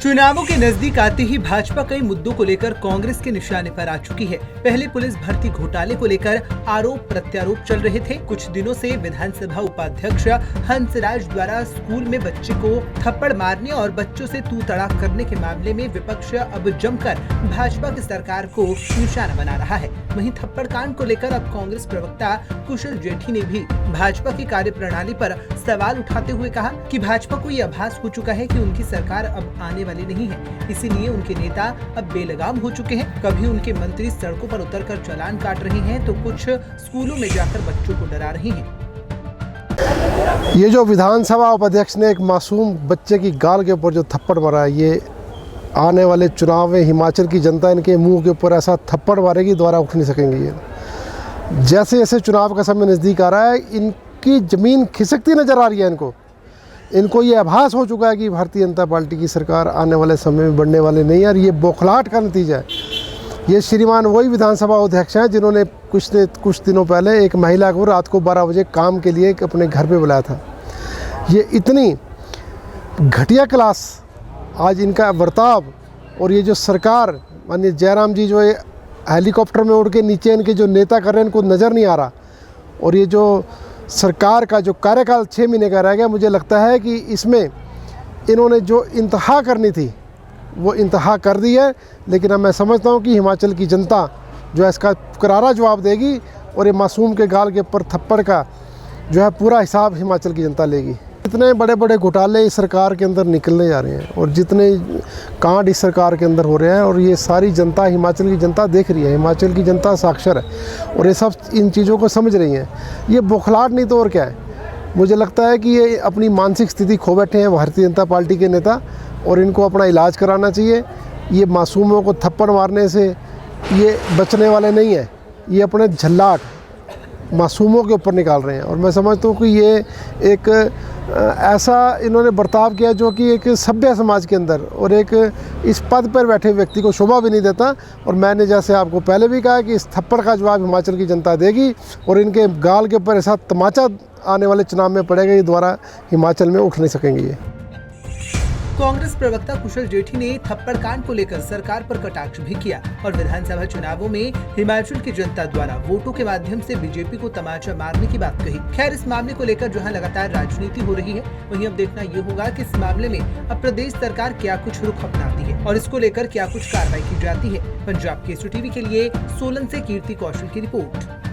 चुनावों के नजदीक आते ही भाजपा कई मुद्दों को लेकर कांग्रेस के निशाने पर आ चुकी है। पहले पुलिस भर्ती घोटाले को लेकर आरोप प्रत्यारोप चल रहे थे। कुछ दिनों से विधानसभा उपाध्यक्ष हंसराज द्वारा स्कूल में बच्चे को थप्पड़ मारने और बच्चों से तू तड़ाक करने के मामले में विपक्ष अब जमकर भाजपा की सरकार को निशाना बना रहा है। वहीं थप्पड़ कांड को लेकर अब कांग्रेस प्रवक्ता कुशल जेठी ने भी भाजपा की कार्यप्रणाली पर सवाल उठाते हुए कहा कि भाजपा को ये आभास हो चुका है कि उनकी सरकार अब आने वाली नहीं है, इसीलिए उनके नेता अब बेलगाम हो चुके हैं। कभी उनके मंत्री सड़कों पर उतरकर चालान काट रहे हैं तो कुछ स्कूलों में जाकर बच्चों को डरा रहे हैं। ये जो विधानसभा उपाध्यक्ष ने एक मासूम बच्चे की गाल के ऊपर जो थप्पड़ मारा है, ये आने वाले चुनाव में हिमाचल की जनता इनके मुंह के ऊपर ऐसा थप्पड़ मारेगी, दोबारा उठ नहीं सकेंगे। ये जैसे जैसे चुनाव का समय नज़दीक आ रहा है, इनकी ज़मीन खिसकती नज़र आ रही है। इनको ये आभास हो चुका है कि भारतीय जनता पार्टी की सरकार आने वाले समय में बढ़ने वाले नहीं है, और ये बौखलाहट का नतीजा है। ये श्रीमान वही विधानसभा अध्यक्ष हैं जिन्होंने कुछ दिनों पहले एक महिला को रात को 12 बजे काम के लिए अपने घर पे बुलाया था। ये इतनी घटिया क्लास आज इनका बर्ताव, और ये जो सरकार माननीय जयराम जी जो ये हेलीकॉप्टर में उड़ के नीचे इनके जो नेता कर रहे हैं, इनको नज़र नहीं आ रहा। और ये जो सरकार का जो कार्यकाल 6 महीने का रह गया, मुझे लगता है कि इसमें इन्होंने जो इंतहा करनी थी वो इंतहा कर दी है। लेकिन अब मैं समझता हूँ कि हिमाचल की जनता जो है इसका करारा जवाब देगी, और ये मासूम के गाल के ऊपर थप्पड़ का जो है पूरा हिसाब हिमाचल की जनता लेगी। इतने बड़े बड़े घोटाले इस सरकार के अंदर निकलने जा रहे हैं, और जितने कांड इस सरकार के अंदर हो रहे हैं, और ये सारी जनता, हिमाचल की जनता देख रही है। हिमाचल की जनता साक्षर है और ये सब इन चीज़ों को समझ रही हैं। ये बौखलाहट नहीं तो और क्या है। मुझे लगता है कि ये अपनी मानसिक स्थिति खो बैठे हैं भारतीय जनता पार्टी के नेता, और इनको अपना इलाज कराना चाहिए। ये मासूमों को थप्पड़ मारने से ये बचने वाले नहीं है। ये अपने झल्लाट मासूमों के ऊपर निकाल रहे हैं, और मैं समझता हूँ कि ये एक ऐसा इन्होंने बर्ताव किया जो कि एक सभ्य समाज के अंदर और एक इस पद पर बैठे व्यक्ति को शोभा भी नहीं देता। और मैंने जैसे आपको पहले भी कहा कि इस थप्पड़ का जवाब हिमाचल की जनता देगी, और इनके गाल के ऊपर ऐसा तमाचा आने वाले चुनाव में पड़ेगा, ये दोबारा हिमाचल में उठ नहीं सकेंगे। ये कांग्रेस प्रवक्ता कुशल जेठी ने थप्पड़ कांड को लेकर सरकार पर कटाक्ष भी किया और विधानसभा चुनावों में हिमाचल की जनता द्वारा वोटों के माध्यम से बीजेपी को तमाचा मारने की बात कही। खैर, इस मामले को लेकर जहां लगातार राजनीति हो रही है, वहीं अब देखना ये होगा कि इस मामले में अब प्रदेश सरकार क्या कुछ रुख अपनाती है और इसको लेकर क्या कुछ कार्रवाई की जाती है। पंजाब केसरी टीवी के लिए सोलन से कीर्ति कौशल की रिपोर्ट।